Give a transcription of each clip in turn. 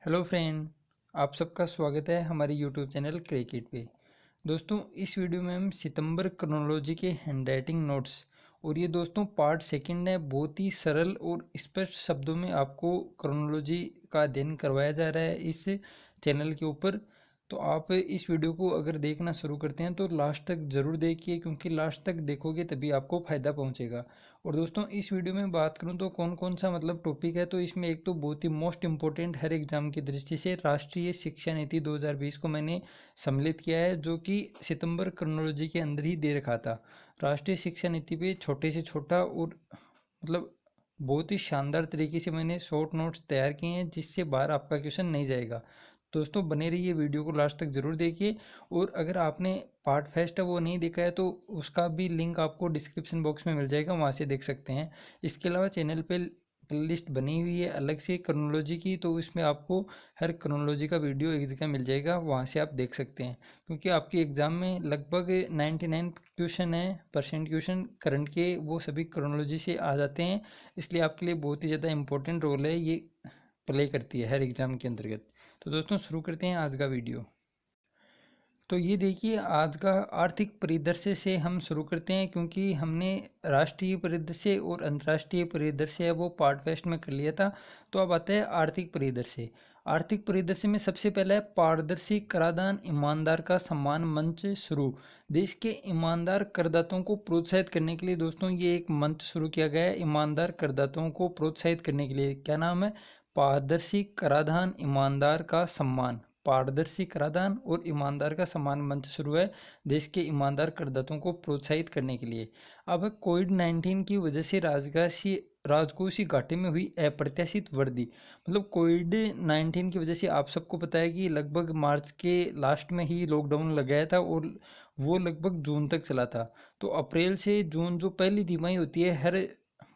Hello friend, आप सबका स्वागत है हमारे यूट्यूब चैनल क्रिकेट पे। दोस्तों, इस वीडियो में हम सितंबर क्रोनोलॉजी के हैंडराइटिंग नोट्स और ये दोस्तों पार्ट सेकंड है। बहुत ही सरल और स्पष्ट शब्दों में आपको क्रोनोलॉजी का अध्ययन करवाया जा रहा है इस चैनल के ऊपर। तो आप इस वीडियो को अगर देखना शुरू करते हैं तो लास्ट तक ज़रूर देखिए, क्योंकि लास्ट तक देखोगे तभी आपको फ़ायदा पहुंचेगा। और दोस्तों, इस वीडियो में बात करूं तो कौन कौन सा टॉपिक है, तो इसमें एक तो बहुत ही मोस्ट इम्पोर्टेंट हर एग्जाम की दृष्टि से राष्ट्रीय शिक्षा नीति 2020 को मैंने सम्मिलित किया है, जो कि सितंबर क्रोनोलॉजी के अंदर ही दे रखा था। राष्ट्रीय शिक्षा नीति पे छोटे से छोटा और बहुत ही शानदार तरीके से मैंने शॉर्ट नोट्स तैयार किए हैं, जिससे बाहर आपका क्वेश्चन नहीं जाएगा। दोस्तों, बने रहिए, वीडियो को लास्ट तक ज़रूर देखिए। और अगर आपने पार्ट फर्स्ट है वो नहीं देखा है तो उसका भी लिंक आपको डिस्क्रिप्शन बॉक्स में मिल जाएगा, वहाँ से देख सकते हैं। इसके अलावा चैनल पे प्लेलिस्ट बनी हुई है अलग से क्रोनोलॉजी की, तो इसमें आपको हर क्रोनोलॉजी का वीडियो एक जगह मिल जाएगा, वहाँ से आप देख सकते हैं। क्योंकि आपके एग्ज़ाम में लगभग 99 क्वेश्चन है परसेंट क्वेश्चन करंट के, वो सभी क्रोनोलॉजी से आ जाते हैं। इसलिए आपके लिए बहुत ही ज़्यादा इंपॉर्टेंट रोल है ये प्ले करती है हर एग्ज़ाम के अंतर्गत। तो दोस्तों, शुरू करते हैं आज का वीडियो। तो ये देखिए, आज का आर्थिक परिदृश्य से हम शुरू करते हैं, क्योंकि हमने राष्ट्रीय परिदृश्य और अंतर्राष्ट्रीय परिदृश्य है वो पार्ट फर्स्ट में कर लिया था। तो अब आता है आर्थिक परिदृश्य। आर्थिक परिदृश्य में सबसे पहला है पारदर्शी कराधान ईमानदार का सम्मान मंच शुरू। देश के ईमानदार करदाताओं को प्रोत्साहित करने के लिए दोस्तों ये एक मंच शुरू किया गया है। ईमानदार करदाताओं को प्रोत्साहित करने के लिए क्या नाम है? पारदर्शी कराधान ईमानदार का सम्मान। पारदर्शी कराधान और ईमानदार का सम्मान मंच शुरू है देश के ईमानदार करदाताओं को प्रोत्साहित करने के लिए। अब कोविड-19 की वजह से राजकोषीय घाटे में हुई अप्रत्याशित वृद्धि। कोविड-19 की वजह से आप सबको पता है कि लगभग मार्च के लास्ट में ही लॉकडाउन लगाया था और वो लगभग जून तक चला था। तो अप्रैल से जून जो पहली तिमाही होती है हर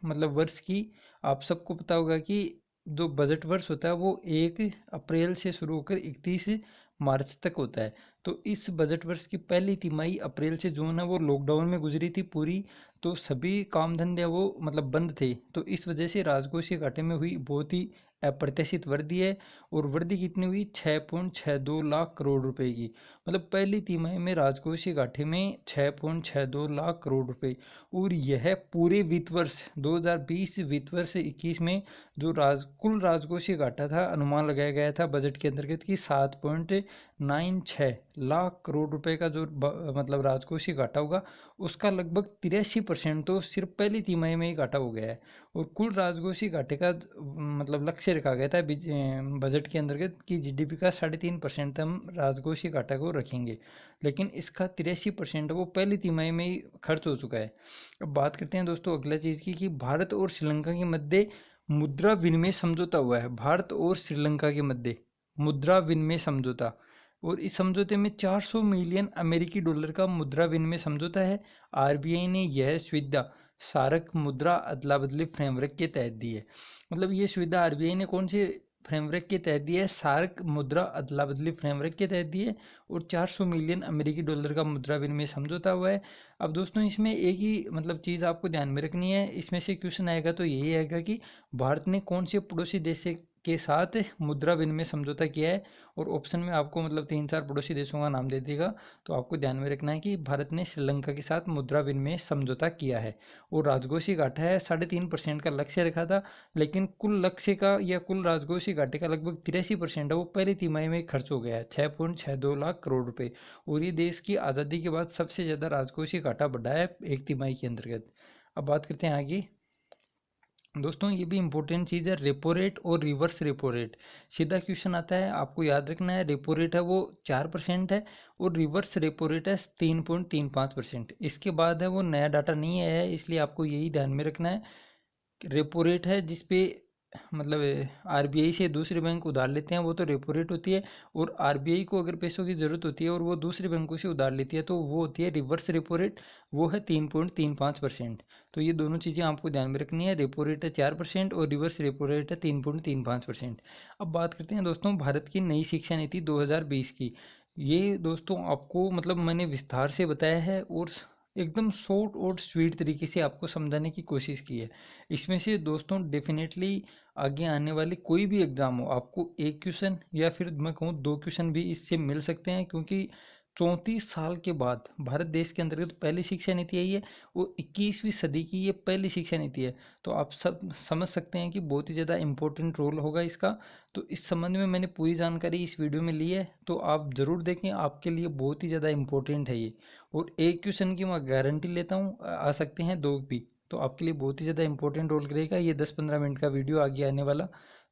वर्ष की, आप सबको पता होगा कि जो बजट वर्ष होता है वो 1 अप्रैल से शुरू होकर 31 मार्च तक होता है। तो इस बजट वर्ष की पहली तिमाही अप्रैल से जून है वो लॉकडाउन में गुजरी थी पूरी। तो सभी काम धंधे वो बंद थे। तो इस वजह से राजकोषीय घाटे में हुई बहुत ही अप्रत्याशित वृद्धि है। और वृद्धि कितनी हुई? 6.62 लाख करोड़ रुपए की। पहली तिमाही में राजकोषीय घाटे में 6.62 लाख करोड़ रुपए। और यह पूरे वित्त वर्ष 2020 वित्त वर्ष 21 में जो कुल राजकोषीय घाटा था, अनुमान लगाया गया था बजट के अंतर्गत कि 7.96 लाख करोड़ रुपए का जो राजकोषीय घाटा होगा, उसका लगभग 83% तो सिर्फ पहली तिमाही में ही घाटा हो गया है। और कुल राजकोषीय घाटे का लक्ष्य रखा गया था बजट के अंतर्गत कि जीडीपी का 3.5% हम राजकोषीय घाटा को रखेंगे, लेकिन इसका 83% वो पहली तिमाही में ही खर्च हो चुका है। अब बात करते हैं दोस्तों अगला चीज़ की कि भारत और श्रीलंका के मध्य मुद्रा विनिमय समझौता हुआ है। भारत और श्रीलंका के मध्य मुद्रा विनिमय समझौता, और इस समझौते में 400 मिलियन अमेरिकी डॉलर का मुद्रा विनिमय समझौता है। आरबीआई ने यह सुविधा सार्क मुद्रा अदला बदली फ्रेमवर्क के तहत दी है। ये सुविधा आरबीआई ने कौन से फ्रेमवर्क के तहत दी है? सार्क मुद्रा अदला बदली फ्रेमवर्क के तहत दी है। और 400 मिलियन अमेरिकी डॉलर का मुद्रा विनिमय समझौता हुआ है। अब दोस्तों, इसमें एक ही चीज़ आपको ध्यान में रखनी है, इसमें से क्वेश्चन आएगा तो यही आएगा कि भारत ने कौन से पड़ोसी देश के साथ मुद्रा विनिमय समझौता किया है। और ऑप्शन में आपको 3-4 पड़ोसी देशों का नाम दे देगा। तो आपको ध्यान में रखना है कि भारत ने श्रीलंका के साथ मुद्रा विनिमय समझौता किया है। और राजकोषीय घाटा है 3.5% का लक्ष्य रखा था, लेकिन कुल लक्ष्य का या कुल राजकोषीय घाटे का लगभग 83% है वो पहली तिमाही में खर्च हो गया है, 6.62 लाख करोड़ रुपए। और ये देश की आज़ादी के बाद सबसे ज़्यादा राजकोषीय घाटा बढ़ा है एक तिमाही के अंतर्गत। अब बात करते हैं आगे। दोस्तों, ये भी इंपॉर्टेंट चीज़ है, रेपो रेट और रिवर्स रेपो रेट। सीधा क्वेश्चन आता है, आपको याद रखना है। रेपो रेट है वो 4% है और रिवर्स रेपो रेट है 3.35%। इसके बाद है वो नया डाटा नहीं आया है, इसलिए आपको यही ध्यान में रखना है। रेपो रेट है जिसपे आरबीआई से दूसरे बैंक उधार लेते हैं, वो तो रेपो रेट होती है। और आरबीआई को अगर पैसों की ज़रूरत होती है और वो दूसरे बैंकों से उधार लेती है तो वो होती है रिवर्स रेपो रेट, वो है 3.35%। तो ये दोनों चीज़ें आपको ध्यान में रखनी है। रेपो रेट है 4% और रिवर्स रेपो रेट है 3.35%। अब बात करते हैं दोस्तों भारत की नई शिक्षा नीति 2020 की। ये दोस्तों आपको मैंने विस्तार से बताया है और एकदम शॉर्ट और स्वीट तरीके से आपको समझाने की कोशिश की है। इसमें से दोस्तों डेफिनेटली आगे आने वाली कोई भी एग्ज़ाम हो, आपको एक क्वेश्चन या फिर मैं कहूँ दो क्वेश्चन भी इससे मिल सकते हैं, क्योंकि 34 साल के बाद भारत देश के अंतर्गत पहली शिक्षा नीति आई है। वो 21वीं सदी की ये पहली शिक्षा नीति है। तो आप सब समझ सकते हैं कि बहुत ही ज़्यादा इम्पोर्टेंट रोल होगा इसका। तो इस संबंध में मैंने पूरी जानकारी इस वीडियो में ली है, तो आप ज़रूर देखें, आपके लिए बहुत ही ज़्यादा इम्पोर्टेंट है ये। और एक क्वेश्चन की मैं गारंटी लेता हूँ, आ सकते हैं दो भी, तो आपके लिए बहुत ही ज़्यादा इंपॉर्टेंट रोल करेगा ये 10-15 मिनट का वीडियो आगे आने वाला।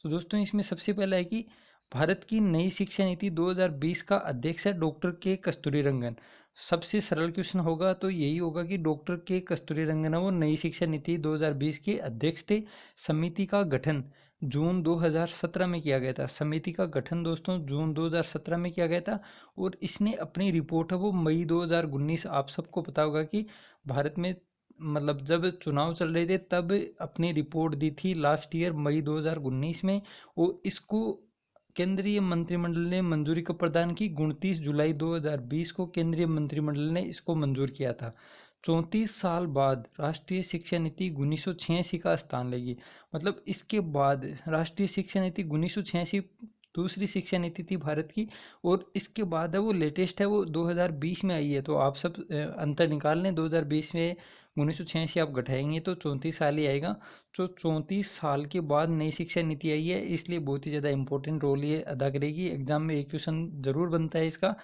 तो दोस्तों, इसमें सबसे पहला है कि भारत की नई शिक्षा नीति 2020 का अध्यक्ष है डॉक्टर के कस्तूरीरंगन। सबसे सरल क्वेश्चन होगा तो यही होगा कि डॉक्टर के कस्तूरीरंगन है वो नई शिक्षा नीति 2020 के अध्यक्ष थे। समिति का गठन जून 2017 में किया गया था। समिति का गठन दोस्तों जून 2017 में किया गया था, और इसने अपनी रिपोर्ट है वो मई 2019, आप सबको पता होगा कि भारत में मतलब जब चुनाव चल रहे थे तब अपनी रिपोर्ट दी थी लास्ट ईयर मई 2019 में। और इसको केंद्रीय मंत्रिमंडल ने मंजूरी कब प्रदान की? 29 जुलाई 2020 को केंद्रीय मंत्रिमंडल ने इसको मंजूर किया था। 34 साल बाद राष्ट्रीय शिक्षा नीति 1986 का स्थान लेगी। मतलब इसके बाद राष्ट्रीय शिक्षा नीति 1986 दूसरी शिक्षा नीति थी भारत की, और इसके बाद है वो लेटेस्ट है वो 2020 में आई है। तो आप सब अंतर निकाल लें, 2020 में 1986 आप घटाएंगे तो 34 साल ही आएगा। तो 34 साल के बाद नई शिक्षा नीति आई है, इसलिए बहुत ही ज़्यादा इंपॉर्टेंट रोल ये अदा करेगी। एग्जाम में एक क्वेश्चन जरूर बनता है इसका।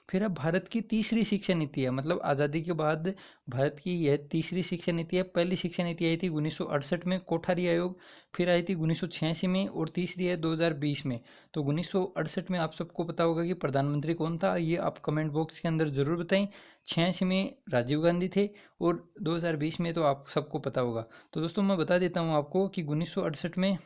फिर अब भारत की तीसरी शिक्षा नीति है, मतलब आज़ादी के बाद भारत की यह तीसरी शिक्षा नीति है। पहली शिक्षा नीति आई थी 1968 में, कोठारी आयोग। फिर आई थी 1986 में, और तीसरी है 2020 में। तो 1968 में आप सबको पता होगा कि प्रधानमंत्री कौन था, ये आप कमेंट बॉक्स के अंदर ज़रूर बताएं। 86 में राजीव गांधी थे, और 2020 में तो आप सबको पता होगा। तो दोस्तों, मैं बता देता हूँ आपको कि 1968 में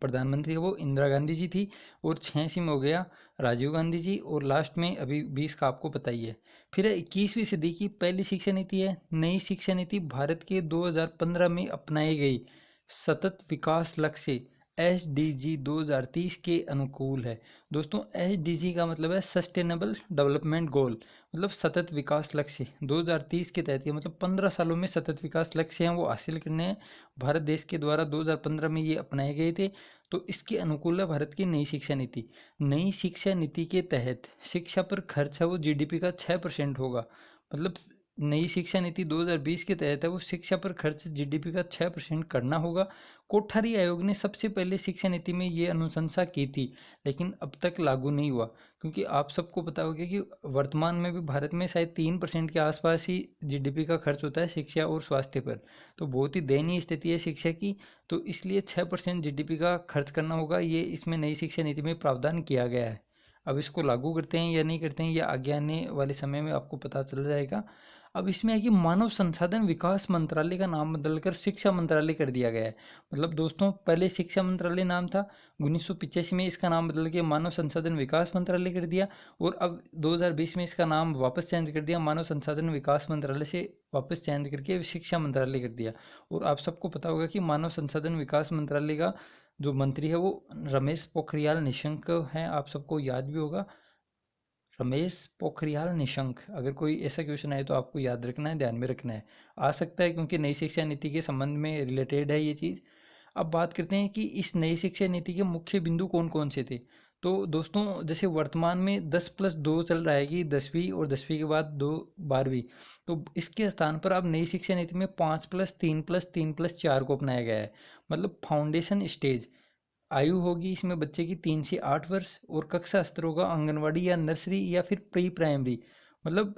प्रधानमंत्री वो इंदिरा गांधी जी थी, और 86 में हो गया राजीव गांधी जी, और लास्ट में अभी 20 का आपको पता ही है। फिर 21वीं सदी की पहली शिक्षा नीति है। नई शिक्षा नीति भारत के 2015 में अपनाई गई सतत विकास लक्ष्य SDG 2030 के अनुकूल है। दोस्तों, SDG का मतलब है सस्टेनेबल डेवलपमेंट गोल, मतलब सतत विकास लक्ष्य 2030 के तहत, मतलब 15 सालों में सतत विकास लक्ष्य हैं वो हासिल करने हैं। भारत देश के द्वारा 2015 में ये अपनाए गए थे। तो इसके अनुकूल है भारत की नई शिक्षा नीति। नई शिक्षा नीति के तहत शिक्षा पर खर्च है वो GDP का 6% होगा। मतलब नई शिक्षा नीति 2020 के तहत है वो शिक्षा पर खर्च GDP का 6% करना होगा। कोठारी आयोग ने सबसे पहले शिक्षा नीति में ये अनुशंसा की थी, लेकिन अब तक लागू नहीं हुआ, क्योंकि आप सबको पता होगा कि वर्तमान में भी भारत में शायद 3% के आसपास ही GDP का खर्च होता है शिक्षा और स्वास्थ्य पर। तो बहुत ही दयनीय स्थिति है शिक्षा की। तो इसलिए 6% GDP का खर्च करना होगा, ये इसमें नई शिक्षा नीति में प्रावधान किया गया है। अब इसको लागू करते हैं या नहीं करते हैं, या आगे आने वाले समय में आपको पता चल जाएगा। अब इसमें है कि मानव संसाधन विकास मंत्रालय का नाम बदलकर शिक्षा मंत्रालय कर दिया गया है। मतलब दोस्तों, पहले शिक्षा मंत्रालय नाम था, 1985 में इसका नाम बदल के मानव संसाधन विकास मंत्रालय कर दिया, और अब 2020 में इसका नाम वापस चेंज कर दिया, मानव संसाधन विकास मंत्रालय से वापस चेंज करके शिक्षा मंत्रालय कर दिया। और आप सबको पता होगा कि मानव संसाधन विकास मंत्रालय का जो मंत्री है वो रमेश पोखरियाल निशंक हैं, आप सबको याद भी होगा, रमेश पोखरियाल निशंक। अगर कोई ऐसा क्वेश्चन आए तो आपको याद रखना है, ध्यान में रखना है, आ सकता है क्योंकि नई शिक्षा नीति के संबंध में रिलेटेड है ये चीज़। अब बात करते हैं कि इस नई शिक्षा नीति के मुख्य बिंदु कौन कौन से थे। तो दोस्तों, जैसे वर्तमान में 10+2 चल रहा है कि 10वीं और 10वीं के बाद 2 12वीं, तो इसके स्थान पर अब नई शिक्षा नीति में 5+3+3+4 को अपनाया गया है। मतलब फाउंडेशन स्टेज आयु होगी इसमें बच्चे की 3 से 8 वर्ष, और कक्षा स्तर होगा आंगनवाड़ी या नर्सरी या फिर प्री प्राइमरी। मतलब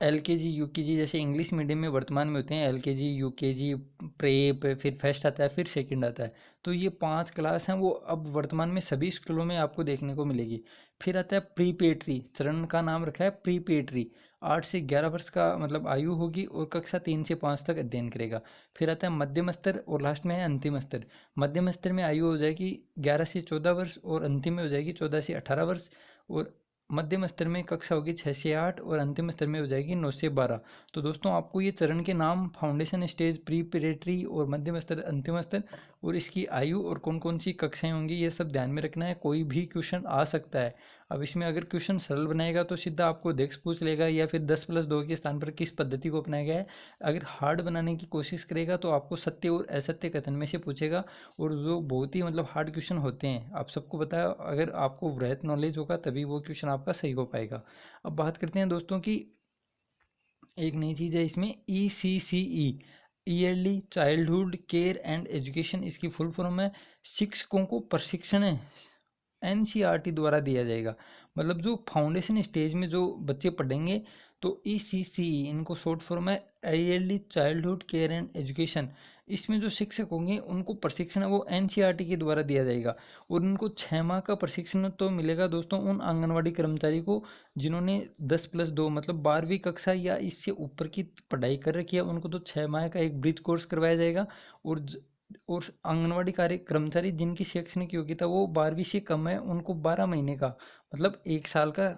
LKG UKG जैसे इंग्लिश मीडियम में वर्तमान में होते हैं, LKG UKG प्रेप, फिर फर्स्ट आता है, फिर सेकंड आता है। तो ये 5 क्लास हैं वो अब वर्तमान में सभी स्कूलों में आपको देखने को मिलेगी। फिर आता है प्री पेटरी, चरण का नाम रखा है प्री पेटरी। 8 से 11 वर्ष का मतलब आयु होगी, और कक्षा 3 से 5 तक अध्ययन करेगा। फिर आता है मध्यम स्तर, और लास्ट में है अंतिम स्तर। मध्यम स्तर में आयु हो जाएगी 11 से 14 वर्ष, और अंतिम में हो जाएगी 14 से 18 वर्ष। और मध्यम स्तर में कक्षा होगी 6 से 8, और अंतिम स्तर में हो जाएगी 9 से 12। तो दोस्तों, आपको ये चरण के नाम फाउंडेशन स्टेज, प्री प्रेटरी और मध्यम स्तर, अंतिम स्तर, और इसकी आयु और कौन कौन सी कक्षाएं होंगी ये सब ध्यान में रखना है। कोई भी क्वेश्चन आ सकता है। अब इसमें अगर क्वेश्चन सरल बनाएगा तो सीधा आपको देख पूछ लेगा, या फिर 10+2 के स्थान पर किस पद्धति को अपनाया गया है। अगर हार्ड बनाने की कोशिश करेगा तो आपको सत्य और असत्य कथन में से पूछेगा, और जो बहुत ही मतलब हार्ड क्वेश्चन होते हैं, आप सबको पता है, अगर आपको वृहत नॉलेज होगा तभी वो क्वेश्चन आपका सही हो पाएगा। अब बात करते हैं दोस्तों की एक नई चीज़ है इसमें, ECCE, yearly childhood care and education, इसकी फुल फॉर्म है शिक्षकों को प्रशिक्षण NCERT द्वारा दिया जाएगा। मतलब जो फाउंडेशन स्टेज में जो बच्चे पढ़ेंगे, तो ECCE इनको शॉर्ट फॉर्म है yearly childhood care and education. इसमें जो शिक्षक होंगे उनको प्रशिक्षण है वो NCERT के द्वारा दिया जाएगा, और उनको 6 माह का प्रशिक्षण तो मिलेगा दोस्तों उन आंगनवाड़ी कर्मचारी को जिन्होंने 10+2 मतलब 12वीं कक्षा या इससे ऊपर की पढ़ाई कर रखी है। उनको तो 6 माह का एक ब्रीज कोर्स करवाया जाएगा, और आंगनवाड़ी कार्य कर्मचारी जिनकी शैक्षणिक योग्यता वो 12वीं से कम है, उनको 12 महीने का मतलब 1 साल का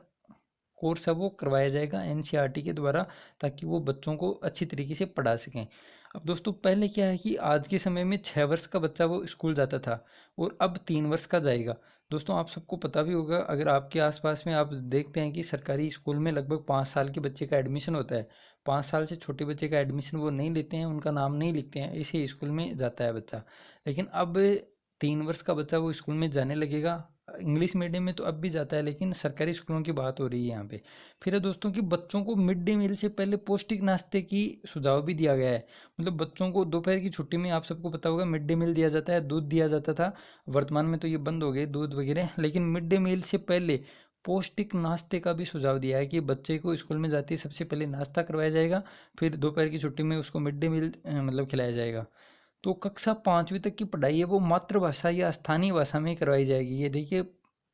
कोर्स है वो करवाया जाएगा NCERT के द्वारा, ताकि वो बच्चों को अच्छी तरीके से पढ़ा सकें। अब दोस्तों पहले क्या है कि आज के समय में 6 वर्ष का बच्चा वो स्कूल जाता था, और अब 3 वर्ष का जाएगा। दोस्तों आप सबको पता भी होगा, अगर आपके आसपास में आप देखते हैं कि सरकारी स्कूल में लगभग 5 साल के बच्चे का एडमिशन होता है, 5 साल से छोटे बच्चे का एडमिशन वो नहीं लेते हैं, उनका नाम नहीं लिखते हैं, इसी स्कूल में जाता है बच्चा। लेकिन अब 3 वर्ष का बच्चा वो स्कूल में जाने लगेगा। इंग्लिश मीडियम में तो अब भी जाता है, लेकिन सरकारी स्कूलों की बात हो रही है यहाँ पे। फिर है दोस्तों कि बच्चों को मिड डे मील से पहले पौष्टिक नाश्ते की सुझाव भी दिया गया है। मतलब बच्चों को दोपहर की छुट्टी में आप सबको पता होगा मिड डे मील दिया जाता है, दूध दिया जाता था। वर्तमान में तो ये बंद हो गए दूध वगैरह, लेकिन मिड डे मील से पहले पौष्टिक नाश्ते का भी सुझाव दिया है कि बच्चे को स्कूल में जाते ही सबसे पहले नाश्ता करवाया जाएगा, फिर दोपहर की छुट्टी में उसको मिड डे मील मतलब खिलाया जाएगा। तो कक्षा 5वीं तक की पढ़ाई है वो मातृभाषा या स्थानीय भाषा में करवाई जाएगी। ये देखिए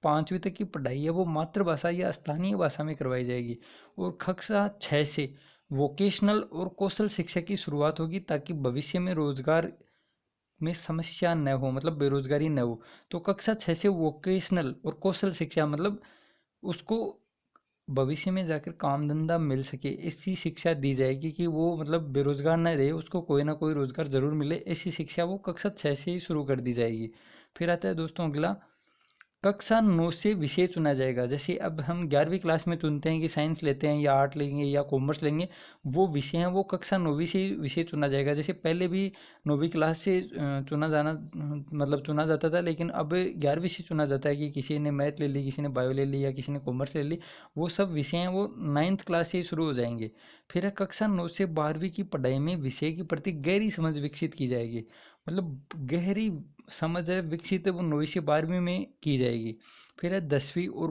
5वीं तक की पढ़ाई है वो मातृभाषा या स्थानीय भाषा में करवाई जाएगी, और कक्षा 6 से वोकेशनल और कौशल शिक्षा की शुरुआत होगी, ताकि भविष्य में रोजगार में समस्या न हो, मतलब बेरोजगारी न हो। तो कक्षा 6 से वोकेशनल और कौशल शिक्षा मतलब उसको भविष्य में जाकर काम धंधा मिल सके, ऐसी शिक्षा दी जाएगी कि वो मतलब बेरोजगार न रहे, उसको कोई ना कोई रोजगार जरूर मिले, ऐसी शिक्षा वो कक्षा 6 से ही शुरू कर दी जाएगी। फिर आता है दोस्तों अगला, कक्षा 9 से विषय चुना जाएगा। जैसे अब हम 11वीं क्लास में चुनते हैं कि साइंस लेते हैं या आर्ट लेंगे या कॉमर्स लेंगे, वो विषय हैं वो कक्षा 9वीं से विषय चुना जाएगा। जैसे पहले भी 9वीं क्लास से चुना जाना मतलब चुना जाता था, लेकिन अब 11वीं से चुना जाता है कि किसी ने मैथ ले ली, किसी ने बायो ले ली, या किसी ने कॉमर्स ले ली। वो सब विषय हैं वो 9th क्लास से ही शुरू हो जाएंगे। फिर है कक्षा 9 से 12वीं की पढ़ाई में विषय के प्रति गहरी समझ विकसित की जाएगी। मतलब गहरी समझ है विकसित है वो 9वीं से 12वीं में की जाएगी। फिर है 10वीं और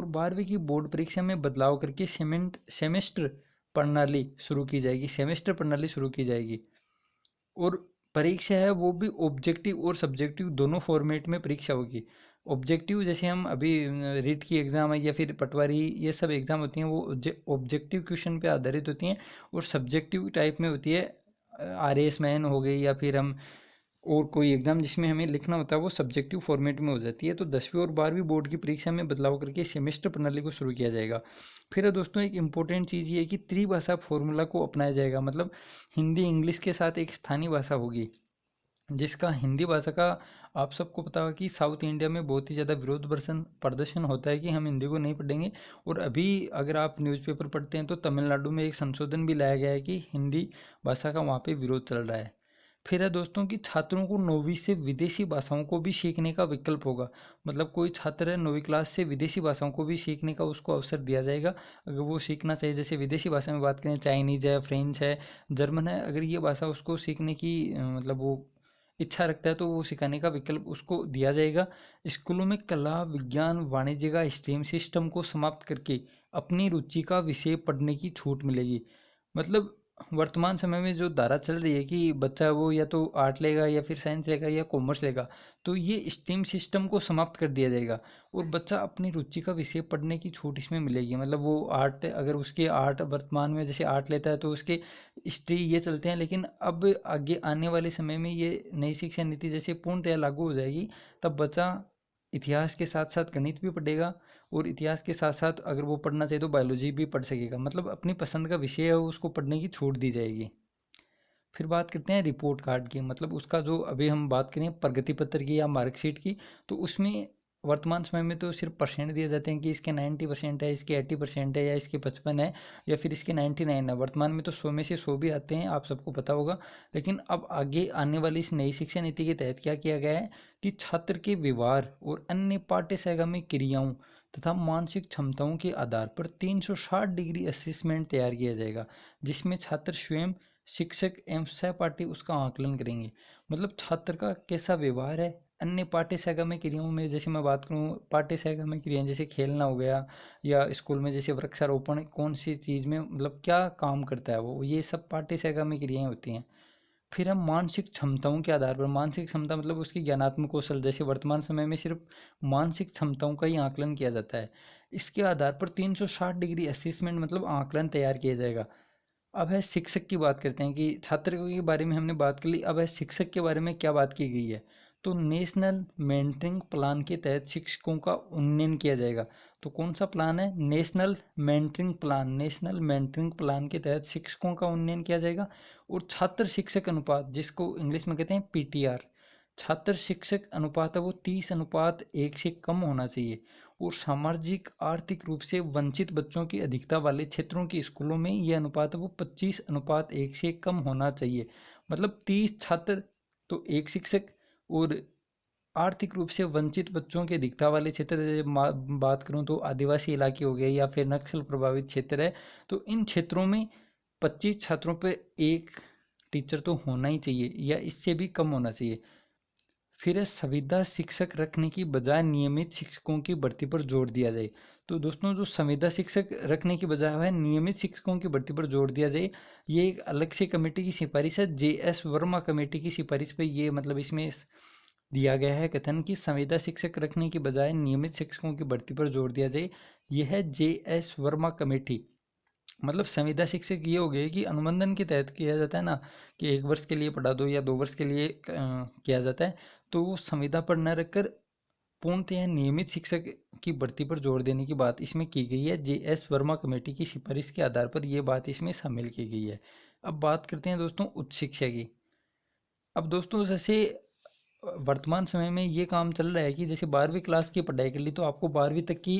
12वीं की बोर्ड परीक्षा में बदलाव करके सेमेस्टर प्रणाली शुरू की जाएगी, सेमेस्टर प्रणाली शुरू की जाएगी। और परीक्षा है वो भी ऑब्जेक्टिव और सब्जेक्टिव दोनों फॉर्मेट में परीक्षा होगी। ऑब्जेक्टिव जैसे हम अभी रीट की एग्ज़ाम है या फिर पटवारी, ये सब एग्ज़ाम होती हैं वो ऑब्जेक्टिव क्वेश्चन पे आधारित होती हैं, और सब्जेक्टिव टाइप में होती है RAS मैन हो गई, या फिर हम और कोई एग्ज़ाम जिसमें हमें लिखना होता है वो सब्जेक्टिव फॉर्मेट में हो जाती है। तो 10वीं और 12वीं बोर्ड की परीक्षा में बदलाव करके सेमेस्टर प्रणाली को शुरू किया जाएगा। फिर दोस्तों एक इम्पोर्टेंट चीज़ ये है कि त्रिभाषा फॉर्मूला को अपनाया जाएगा। मतलब हिंदी इंग्लिश के साथ एक स्थानीय भाषा होगी, जिसका हिंदी भाषा का आप सबको पता होगा कि साउथ इंडिया में बहुत ही ज़्यादा विरोध प्रदर्शन होता है कि हम हिंदी को नहीं पढ़ेंगे। और अभी अगर आप न्यूज़पेपर पढ़ते हैं तो तमिलनाडु में एक संशोधन भी लाया गया है कि हिंदी भाषा का वहाँ पे विरोध चल रहा है। फिर है दोस्तों कि छात्रों को 9वीं से विदेशी भाषाओं को भी सीखने का विकल्प होगा। मतलब कोई छात्र है 9वीं क्लास से विदेशी भाषाओं को भी सीखने का उसको अवसर दिया जाएगा, अगर वो सीखना चाहिए। जैसे विदेशी भाषा में बात करें, चाइनीज़ है, फ्रेंच है, जर्मन है, अगर ये भाषा उसको सीखने की मतलब वो इच्छा रखता है तो वो सिखाने का विकल्प उसको दिया जाएगा। स्कूलों में कला विज्ञान वाणिज्य का स्ट्रीम सिस्टम को समाप्त करके अपनी रुचि का विषय पढ़ने की छूट मिलेगी। मतलब वर्तमान समय में जो धारा चल रही है कि बच्चा वो या तो आर्ट लेगा या फिर साइंस लेगा या कॉमर्स लेगा, तो ये स्ट्रीम सिस्टम को समाप्त कर दिया जाएगा, और बच्चा अपनी रुचि का विषय पढ़ने की छूट इसमें मिलेगी। मतलब वो आर्ट, अगर उसके आर्ट वर्तमान में जैसे आर्ट लेता है तो उसके स्ट्री ये चलते हैं, लेकिन अब आगे आने वाले समय में ये नई शिक्षा नीति जैसे पूर्णतया लागू हो जाएगी, तब बच्चा इतिहास के साथ साथ गणित भी पढ़ेगा, और इतिहास के साथ साथ अगर वो पढ़ना चाहे तो बायोलॉजी भी पढ़ सकेगा। मतलब अपनी पसंद का विषय है उसको पढ़ने की छूट दी जाएगी। फिर बात करते हैं रिपोर्ट कार्ड की। मतलब उसका जो अभी हम बात करें प्रगति पत्र की या मार्कशीट की, तो उसमें वर्तमान समय में तो सिर्फ परसेंट दिए जाते हैं कि इसके 90% है, इसके 80% है, या इसके 55 है, या फिर इसके 99 है। वर्तमान में तो 100 में से 100 भी आते हैं, आप सबको पता होगा। लेकिन अब आगे आने वाली इस नई शिक्षा नीति के तहत क्या किया गया है कि छात्र के व्यवहार और अन्य पाठ्य सहगामी क्रियाओं तथा मानसिक क्षमताओं के आधार पर 360 डिग्री असेसमेंट तैयार किया जाएगा, जिसमें छात्र स्वयं, शिक्षक एवं सहपाठी उसका आकलन करेंगे। मतलब छात्र का कैसा व्यवहार है अन्य पाठ्य सहगमय क्रियाओं में। जैसे मैं बात करूँ पाठ्य सहगमय क्रियाएं, जैसे खेलना हो गया, या स्कूल में जैसे वृक्षारोपण कौन सी चीज़ में मतलब क्या काम करता है वो, ये सब पाठ्य सहगमय क्रियाएं होती हैं। फिर हम मानसिक क्षमताओं के आधार पर, मानसिक क्षमता मतलब उसकी ज्ञानात्मक कौशल, जैसे वर्तमान समय में सिर्फ मानसिक क्षमताओं का ही आकलन किया जाता है। इसके आधार पर 360 डिग्री असेसमेंट मतलब आकलन तैयार किया जाएगा। अब है शिक्षक की बात करते हैं कि छात्र के बारे में हमने बात कर ली। अब है शिक्षक के बारे में क्या बात की गई है। तो नेशनल मेंटरिंग प्लान के तहत शिक्षकों का उन्नयन किया जाएगा। तो कौन सा प्लान है, national mentoring plan. National mentoring plan के तहत शिक्षकों का उन्नयन किया जाएगा। और छात्र शिक्षक अनुपात, जिसको इंग्लिश में कहते हैं पीटीआर, छात्र शिक्षक अनुपात है वो 30:1 से कम होना चाहिए। और सामाजिक आर्थिक रूप से वंचित बच्चों की अधिकता वाले क्षेत्रों के स्कूलों में यह अनुपात है वो 25:1 से कम होना चाहिए। मतलब 30 छात्र तो एक शिक्षक। और आर्थिक रूप से वंचित बच्चों की अधिकता वाले क्षेत्र, जैसे बात करूं तो आदिवासी इलाके हो गए या फिर नक्सल प्रभावित क्षेत्र है, तो इन क्षेत्रों में 25 छात्रों पर एक टीचर तो होना ही चाहिए या इससे भी कम होना चाहिए। फिर है संविदा शिक्षक रखने की बजाय नियमित शिक्षकों की भर्ती पर जोर दिया जाए। तो दोस्तों जो संविदा शिक्षक रखने की बजाय है नियमित शिक्षकों की भर्ती पर जोर दिया जाए, ये एक अलग से कमेटी की सिफारिश है, JS वर्मा कमेटी की सिफारिश पे ये मतलब इसमें दिया गया है कथन कि संविदा शिक्षक रखने की बजाय नियमित शिक्षकों की भर्ती पर जोर दिया जाए। यह है JS वर्मा कमेटी। मतलब संविदा शिक्षक ये हो गए कि अनुबंधन के तहत किया जाता है ना, कि 1 वर्ष के लिए पढ़ा दो या 2 वर्ष के लिए किया जाता है। तो वो संविदा पर न रखकर पूर्णतः नियमित शिक्षक की भर्ती पर जोर देने की बात इसमें की गई है। JS वर्मा कमेटी की सिफारिश के आधार पर यह बात इसमें शामिल की गई है। अब बात करते हैं दोस्तों उच्च शिक्षा की। अब दोस्तों जैसे वर्तमान समय में ये काम चल रहा है कि जैसे 12वीं क्लास की पढ़ाई कर ली तो आपको 12वीं तक की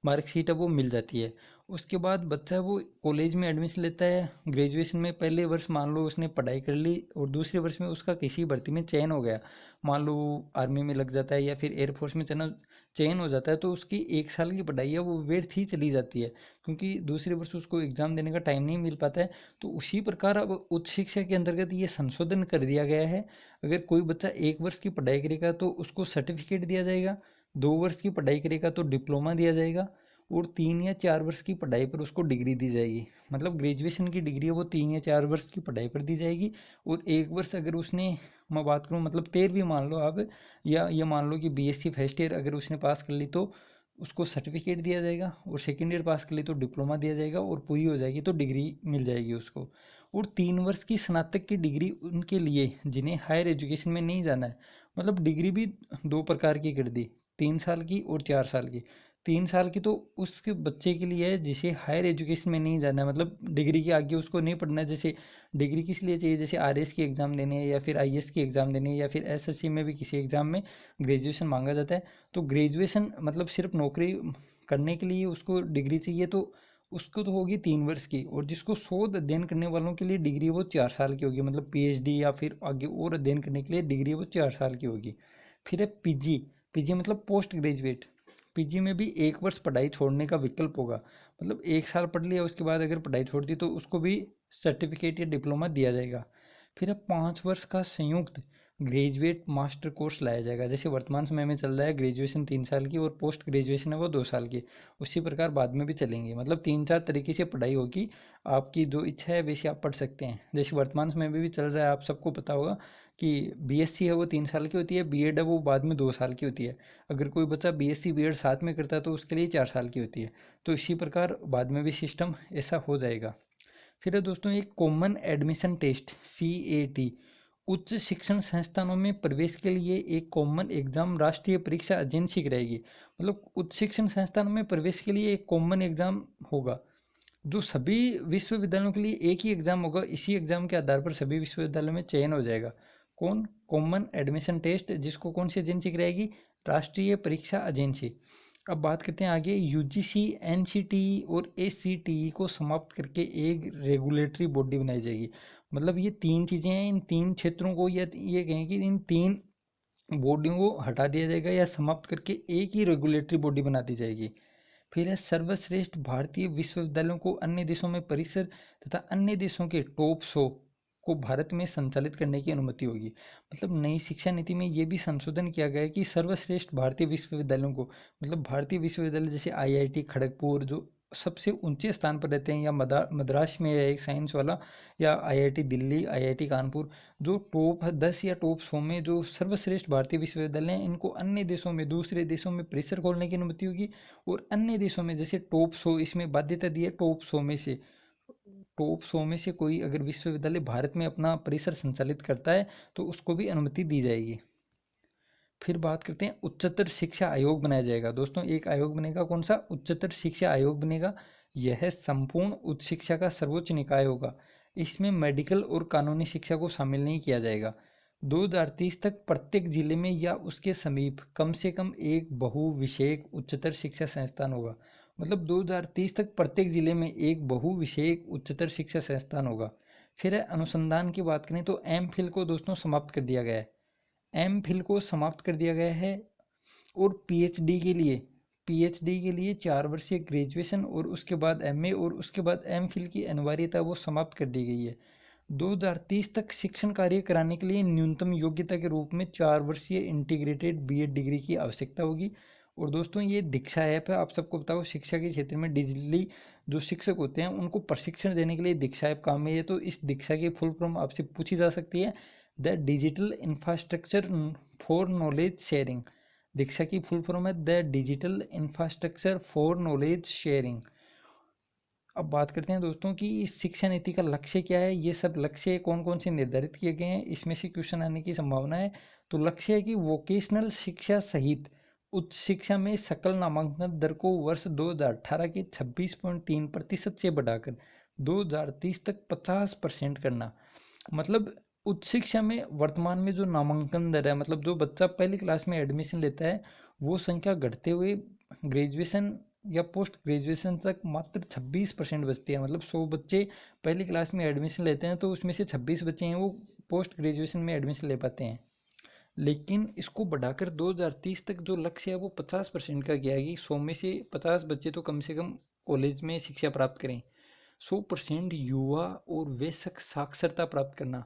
मार्कशीट है वो मिल जाती है। उसके बाद बच्चा वो कॉलेज में एडमिशन लेता है। ग्रेजुएशन में पहले वर्ष मान लो उसने पढ़ाई कर ली और दूसरे वर्ष में उसका किसी भर्ती में चयन हो गया, मान लो आर्मी में लग जाता है या फिर एयरफोर्स में चयन हो जाता है, तो उसकी 1 साल की पढ़ाई है वो व्यर्थ ही चली जाती है, क्योंकि दूसरे वर्ष उसको एग्ज़ाम देने का टाइम नहीं मिल पाता है। तो उसी प्रकार अब उच्च शिक्षा के अंतर्गत ये संशोधन कर दिया गया है। अगर कोई बच्चा 1 वर्ष की पढ़ाई करेगा तो उसको सर्टिफिकेट दिया जाएगा, 2 वर्ष की पढ़ाई करेगा तो डिप्लोमा दिया जाएगा, और 3 या 4 वर्ष की पढ़ाई पर उसको डिग्री दी जाएगी। मतलब ग्रेजुएशन की डिग्री है वो 3 या 4 वर्ष की पढ़ाई पर दी जाएगी। और 1 वर्ष अगर उसने, मैं बात करूँ मतलब 13वीं मान लो आप, या ये मान लो कि BSc फर्स्ट ईयर अगर उसने पास कर ली तो उसको सर्टिफिकेट दिया जाएगा, और सेकेंड ईयर पास कर ली तो डिप्लोमा दिया जाएगा, और पूरी हो जाएगी तो डिग्री मिल जाएगी उसको। और 3 वर्ष की स्नातक की डिग्री उनके लिए जिन्हें हायर एजुकेशन में नहीं जाना है। मतलब डिग्री भी 2 प्रकार की कर दी, 3 साल की और 4 साल की। 3 साल की तो उसके बच्चे के लिए है जिसे हायर एजुकेशन में नहीं जाना है, मतलब डिग्री के आगे उसको नहीं पढ़ना है। जैसे डिग्री किस लिए चाहिए, जैसे RS की एग्ज़ाम देनी है या फिर IS की एग्ज़ाम देनी है या फिर SSC में भी किसी एग्ज़ाम में ग्रेजुएशन मांगा जाता है। तो ग्रेजुएशन मतलब सिर्फ नौकरी करने के लिए उसको डिग्री चाहिए, तो उसको तो होगी 3 वर्ष की। और जिसको शोध अध्ययन करने वालों के लिए डिग्री वो 4 साल की होगी, मतलब PhD या फिर आगे और अध्ययन करने के लिए डिग्री वो 4 साल की होगी। फिर है PG। PG मतलब पोस्ट ग्रेजुएट। PG में भी 1 वर्ष पढ़ाई छोड़ने का विकल्प होगा, मतलब 1 साल पढ़ लिया उसके बाद अगर पढ़ाई छोड़ दी तो उसको भी सर्टिफिकेट या डिप्लोमा दिया जाएगा। फिर अब 5 वर्ष का संयुक्त ग्रेजुएट मास्टर कोर्स लाया जाएगा। जैसे वर्तमान समय में चल रहा है ग्रेजुएशन 3 साल की और पोस्ट ग्रेजुएशन है वो 2 साल की, उसी प्रकार बाद में भी चलेंगे। मतलब 3-4 तरीके से पढ़ाई होगी, आपकी जो इच्छा है वैसे आप पढ़ सकते हैं। जैसे वर्तमान समय में भी चल रहा है, आप सबको पता होगा कि BSc है वो 3 साल की होती है, B.Ed है वो बाद में 2 साल की होती है। अगर कोई बच्चा BSc B.Ed साथ में करता है तो उसके लिए 4 साल की होती है। तो इसी प्रकार बाद में भी सिस्टम ऐसा हो जाएगा। फिर है दोस्तों एक कॉमन एडमिशन टेस्ट CAT। उच्च शिक्षण संस्थानों में प्रवेश के लिए एक कॉमन एग्जाम राष्ट्रीय परीक्षा एजेंसी कराएगी। मतलब उच्च शिक्षण संस्थानों में प्रवेश के लिए एक कॉमन एग्जाम होगा जो सभी विश्वविद्यालयों के लिए एक ही एग्जाम होगा। इसी एग्जाम के आधार पर सभी विश्वविद्यालयों में चयन हो जाएगा। कौन, कॉमन एडमिशन टेस्ट, जिसको कौन सी एजेंसी कराएगी, राष्ट्रीय परीक्षा एजेंसी। अब बात करते हैं आगे, यूजीसी, एनसीटीई और एसीटीई को समाप्त करके एक रेगुलेटरी बॉडी बनाई जाएगी। मतलब ये तीन चीज़ें हैं, इन तीन क्षेत्रों को या ये कहें कि इन तीन बॉडियों को हटा दिया जाएगा या समाप्त करके एक ही रेगुलेटरी बॉडी बना दी जाएगी। फिर है सर्वश्रेष्ठ भारतीय विश्वविद्यालयों को अन्य देशों में परिसर तथा अन्य देशों के टॉप 100 को भारत में संचालित करने की अनुमति होगी। मतलब नई शिक्षा नीति में ये भी संशोधन किया गया है कि सर्वश्रेष्ठ भारतीय विश्वविद्यालयों को, मतलब भारतीय विश्वविद्यालय जैसे आईआईटी खड़गपुर जो सबसे ऊंचे स्थान पर रहते हैं, या मद्रास में है एक साइंस वाला, या आईआईटी दिल्ली, आईआईटी कानपुर, जो टॉप 10 या टॉप 100 में जो सर्वश्रेष्ठ भारतीय विश्वविद्यालय हैं, इनको अन्य देशों में, दूसरे देशों में परिसर खोलने की अनुमति होगी। और अन्य देशों में जैसे टॉप 100, इसमें बाध्यता दी है टॉप 100 में से कोई अगर विश्वविद्यालय भारत में अपना परिसर संचालित करता है तो उसको भी अनुमति दी जाएगी। फिर बात करते हैं, उच्चतर शिक्षा आयोग बनाया जाएगा। दोस्तों एक आयोग बनेगा, कौन सा? उच्चतर शिक्षा आयोग बनेगा। यह संपूर्ण उच्च शिक्षा का सर्वोच्च निकाय होगा। इसमें मेडिकल और कानूनी शिक्षा को शामिल नहीं किया जाएगा। 2030 तक प्रत्येक जिले में या उसके समीप कम से कम एक बहु विषयक उच्चतर शिक्षा संस्थान होगा। मतलब 2030 तक प्रत्येक जिले में एक बहु विषयक उच्चतर शिक्षा संस्थान होगा। फिर है अनुसंधान की बात करें तो एम फिल को दोस्तों समाप्त कर दिया गया है। एम फिल को समाप्त कर दिया गया है। और पीएचडी के लिए 4 वर्षीय ग्रेजुएशन और उसके बाद एमए और उसके बाद एम फिल की अनिवार्यता वो समाप्त कर दी गई है। 2030 तक शिक्षण कार्य कराने के लिए न्यूनतम योग्यता के रूप में 4 वर्षीय इंटीग्रेटेड बीएड डिग्री की आवश्यकता होगी। और दोस्तों ये दीक्षा ऐप है, आप सबको बताओ शिक्षा के क्षेत्र में डिजिटली जो शिक्षक होते हैं उनको प्रशिक्षण देने के लिए दीक्षा ऐप काम में है। तो इस दीक्षा की फुल फॉर्म आपसे पूछी जा सकती है, the digital infrastructure for knowledge sharing. Diksha की फुल फॉर्म है the digital infrastructure for knowledge sharing. अब बात करते हैं दोस्तों कि इस शिक्षा नीति का लक्ष्य क्या है। ये सब लक्ष्य कौन कौन से निर्धारित किए गए हैं, इसमें से क्वेश्चन आने की संभावना है। तो लक्ष्य है कि वोकेशनल शिक्षा सहित उच्च शिक्षा में सकल नामांकन दर को वर्ष 2018 के 26.3% से बढ़ाकर 2030 तक 50% करना। मतलब उच्च शिक्षा में वर्तमान में जो नामांकन दर है, मतलब जो बच्चा पहली क्लास में एडमिशन लेता है वो संख्या घटते हुए ग्रेजुएशन या पोस्ट ग्रेजुएशन तक मात्र 26% बचती है। मतलब 100 बच्चे पहली क्लास में एडमिशन लेते हैं तो उसमें से 26 बच्चे हैं वो पोस्ट ग्रेजुएशन में एडमिशन ले पाते हैं। लेकिन इसको बढ़ाकर 2030 तक जो लक्ष्य है वो 50% का किया है कि 100 में से 50 बच्चे तो कम से कम कॉलेज में शिक्षा प्राप्त करें। 100% युवा और वयस्क साक्षरता प्राप्त करना।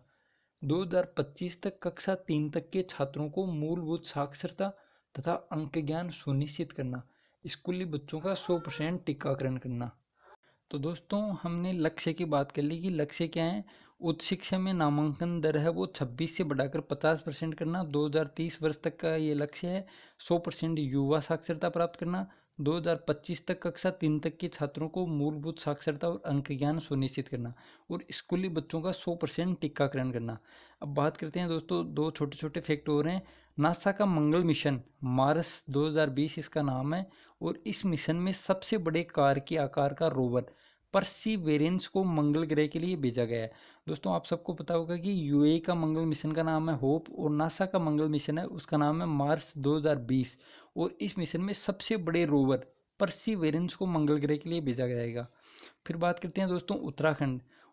2025 तक कक्षा 3 तक के छात्रों को मूलभूत साक्षरता तथा अंक ज्ञान सुनिश्चित करना। स्कूली बच्चों का 100% टीकाकरण करना। तो दोस्तों हमने लक्ष्य की बात कर ली कि लक्ष्य क्या है। उच्च शिक्षा में नामांकन दर है वो 26 से बढ़ाकर 50% करना 2030 वर्ष तक का ये लक्ष्य है। 100% युवा साक्षरता प्राप्त करना। 2025 तक कक्षा 3 तक के छात्रों को मूलभूत साक्षरता और अंक ज्ञान सुनिश्चित करना। और स्कूली बच्चों का 100% टीकाकरण करना। अब बात करते हैं दोस्तों, दो छोटे छोटे फैक्ट हो रहे हैं। नासा का मंगल मिशन मार्स 2020 इसका नाम है। और इस मिशन में सबसे बड़े कार के आकार का रोवर परसीवेरेंस को मंगल ग्रह के लिए भेजा गया है। दोस्तों आप सबको पता होगा कि यूएई का मंगल मिशन का नाम है होप और नासा का मंगल मिशन है उसका नाम है मार्स 2020। और इस मिशन में सबसे बड़े रोवर परसीवेरेंस को मंगल ग्रह के लिए भेजा जाएगा। फिर बात करते हैं दोस्तों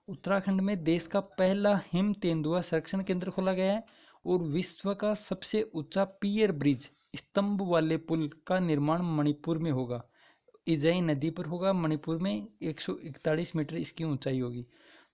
उत्तराखंड में देश का पहला हिम तेंदुआ संरक्षण केंद्र खोला गया है। और विश्व का सबसे ऊंचा पियर ब्रिज स्तंभ वाले पुल का निर्माण मणिपुर में होगा। इजाई नदी पर होगा मणिपुर में। 141 मीटर इसकी ऊंचाई होगी।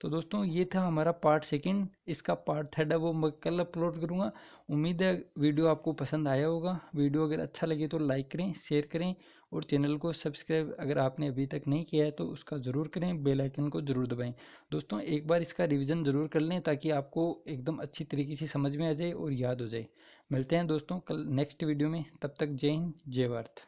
तो दोस्तों ये था हमारा पार्ट सेकंड। इसका पार्ट थर्ड है वो मैं कल अपलोड करूँगा। उम्मीद है वीडियो आपको पसंद आया होगा। वीडियो अगर अच्छा लगे तो लाइक करें, शेयर करें और चैनल को सब्सक्राइब अगर आपने अभी तक नहीं किया है तो उसका ज़रूर करें, बेल आइकन को ज़रूर दबाएं। दोस्तों एक बार इसका रिवीजन ज़रूर कर लें ताकि आपको एकदम अच्छी तरीके से समझ में आ जाए और याद हो जाए। मिलते हैं दोस्तों कल नेक्स्ट वीडियो में, तब तक जय हिंद जय भारत।